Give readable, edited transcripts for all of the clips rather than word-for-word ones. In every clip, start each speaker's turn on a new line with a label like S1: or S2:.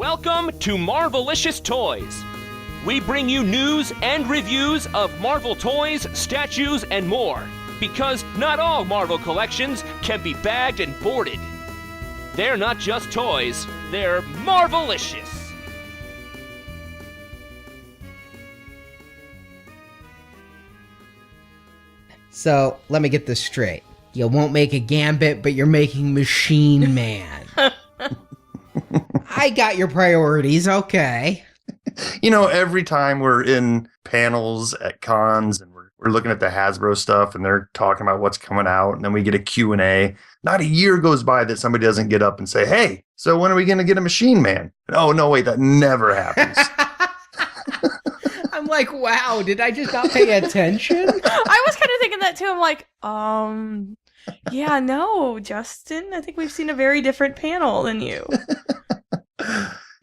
S1: Welcome to Marvelicious Toys. We bring you news and reviews of Marvel toys, statues, and more. Because not all Marvel collections can be bagged and boarded. They're not just toys, they're Marvelicious.
S2: So, let me get this straight. You won't make a Gambit, but you're making Machine Man. I got your priorities, okay.
S3: You know, every time we're in panels at cons and we're looking at the Hasbro stuff and they're talking about what's coming out, and then we get a Q&A, not a year goes by that somebody doesn't get up and say, hey, so when are we going to get a Machine Man? And, oh, no, wait, that never happens.
S2: I'm like, wow, did I just not pay attention?
S4: I was kind of thinking that too. I'm like, yeah, no, Justin, I think we've seen a very different panel than you.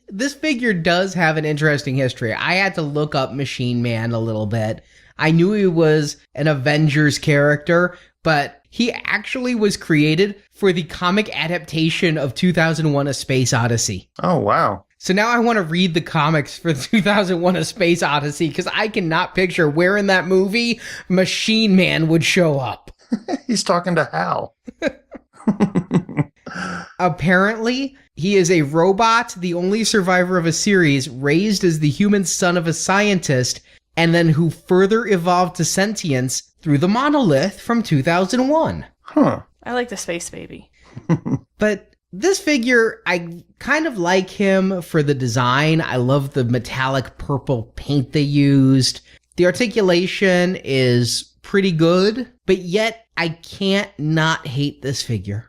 S2: This figure does have an interesting history. I had to look up Machine Man a little bit. I knew he was an Avengers character, but he actually was created for the comic adaptation of 2001: A Space Odyssey.
S3: Oh, wow.
S2: So now I want to read the comics for 2001: A Space Odyssey because I cannot picture where in that movie Machine Man would show up.
S3: He's talking to Hal.
S2: Apparently, he is a robot, the only survivor of a series, raised as the human son of a scientist, and then who further evolved to sentience through the monolith from 2001.
S3: Huh.
S4: I like the space baby.
S2: But this figure, I kind of like him for the design. I love the metallic purple paint they used. The articulation is pretty good, but yet I can't not hate this figure.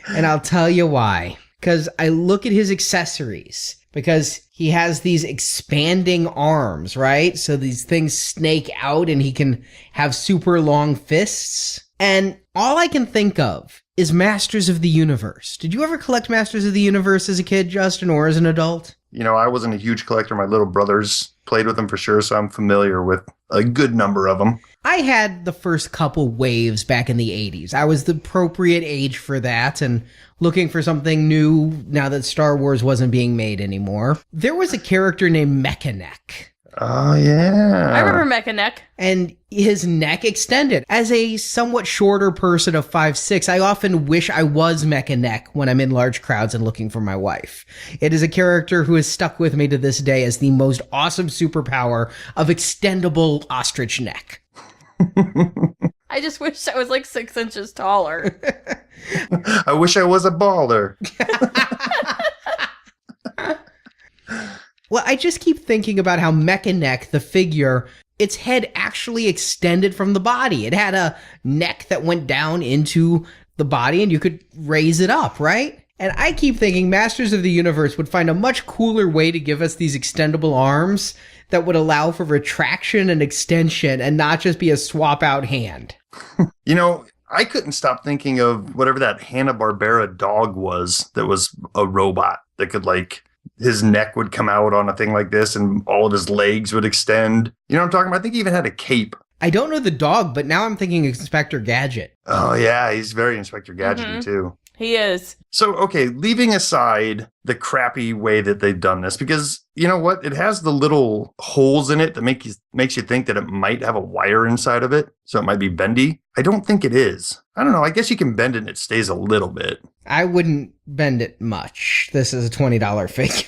S2: And I'll tell you why. Because I look at his accessories. Because he has these expanding arms, right? So these things snake out and he can have super long fists. And all I can think of is Masters of the Universe. Did you ever collect Masters of the Universe as a kid, Justin, or as an adult?
S3: You know, I wasn't a huge collector. My little brothers played with them for sure, so I'm familiar with a good number of them.
S2: I had the first couple waves back in the 80s. I was the appropriate age for that and looking for something new now that Star Wars wasn't being made anymore. There was a character named Mechaneck.
S3: Oh, yeah.
S4: I remember Mechaneck.
S2: And his neck extended. As a somewhat shorter person of 5'6", I often wish I was Mechaneck when I'm in large crowds and looking for my wife. It is a character who has stuck with me to this day as the most awesome superpower of extendable ostrich neck.
S4: I just wish I was like 6 inches taller.
S3: I wish I was a baller.
S2: Well, I just keep thinking about how Mechaneck, the figure, its head actually extended from the body. It had a neck that went down into the body and you could raise it up, right? And I keep thinking Masters of the Universe would find a much cooler way to give us these extendable arms that would allow for retraction and extension and not just be a swap-out hand.
S3: You know, I couldn't stop thinking of whatever that Hanna-Barbera dog was that was a robot that could, like, his neck would come out on a thing like this and all of his legs would extend. You know what I'm talking about? I think he even had a cape.
S2: I don't know the dog, but now I'm thinking Inspector Gadget.
S3: Oh, yeah, he's very Inspector Gadget too.
S4: He is.
S3: So, okay, leaving aside the crappy way that they've done this, because you know what? It has the little holes in it that makes you think that it might have a wire inside of it, so it might be bendy. I don't think it is. I don't know. I guess you can bend it and it stays a little bit.
S2: I wouldn't bend it much. This is a $20 figure.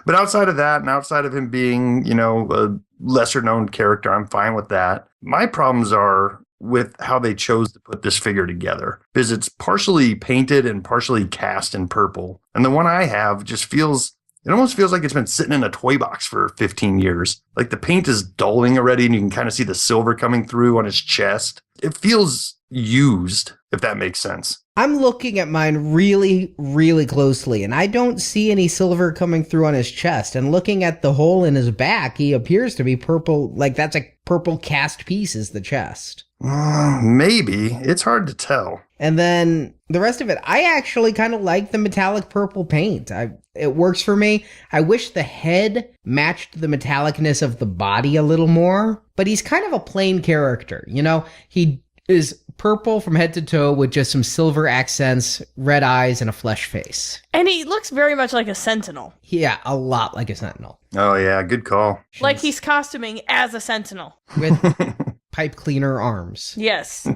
S3: But outside of that, and outside of him being, you know, a lesser known character, I'm fine with that. My problems are with how they chose to put this figure together, because it's partially painted and partially cast in purple. And the one I have just it almost feels like it's been sitting in a toy box for 15 years. Like the paint is dulling already and you can kind of see the silver coming through on his chest. It feels used, if that makes sense.
S2: I'm looking at mine really, really closely, and I don't see any silver coming through on his chest. And looking at the hole in his back, he appears to be purple, like that's a purple cast piece is the chest.
S3: Maybe. It's hard to tell.
S2: And then the rest of it, I actually kind of like the metallic purple paint. It works for me. I wish the head matched the metallicness of the body a little more, but he's kind of a plain character. You know, he is purple from head to toe with just some silver accents, red eyes, and a flesh face.
S4: And he looks very much like a sentinel.
S2: Yeah, a lot like a sentinel.
S3: Oh, yeah, good call.
S4: Like he's costuming as a sentinel.
S2: With pipe cleaner arms.
S4: Yes.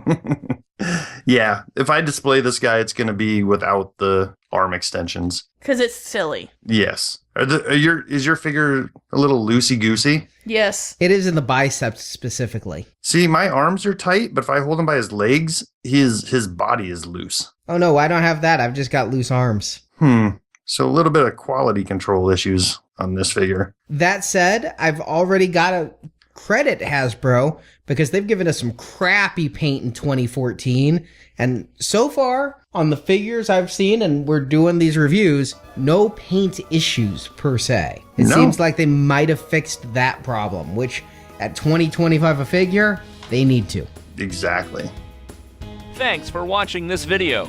S3: Yeah, if I display this guy, it's going to be without the arm extensions.
S4: Because it's silly.
S3: Yes. Is your figure a little loosey-goosey?
S4: Yes.
S2: It is in the biceps specifically.
S3: See, my arms are tight, but if I hold him by his legs, his body is loose.
S2: Oh no, I don't have that. I've just got loose arms.
S3: So a little bit of quality control issues on this figure.
S2: That said, I've already got to credit Hasbro because they've given us some crappy paint in 2014. And so far, on the figures I've seen, and we're doing these reviews, no paint issues per se. It seems like they might have fixed that problem, which at $20-25 a figure, they need to.
S3: Exactly.
S1: Thanks for watching this video.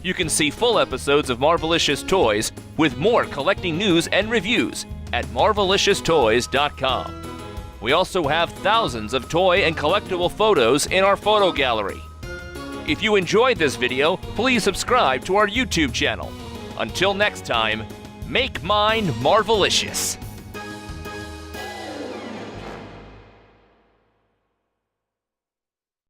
S1: You can see full episodes of Marvelicious Toys with more collecting news and reviews at marvelicioustoys.com. We also have thousands of toy and collectible photos in our photo gallery. If you enjoyed this video, please subscribe to our YouTube channel. Until next time, make mine Marvelicious.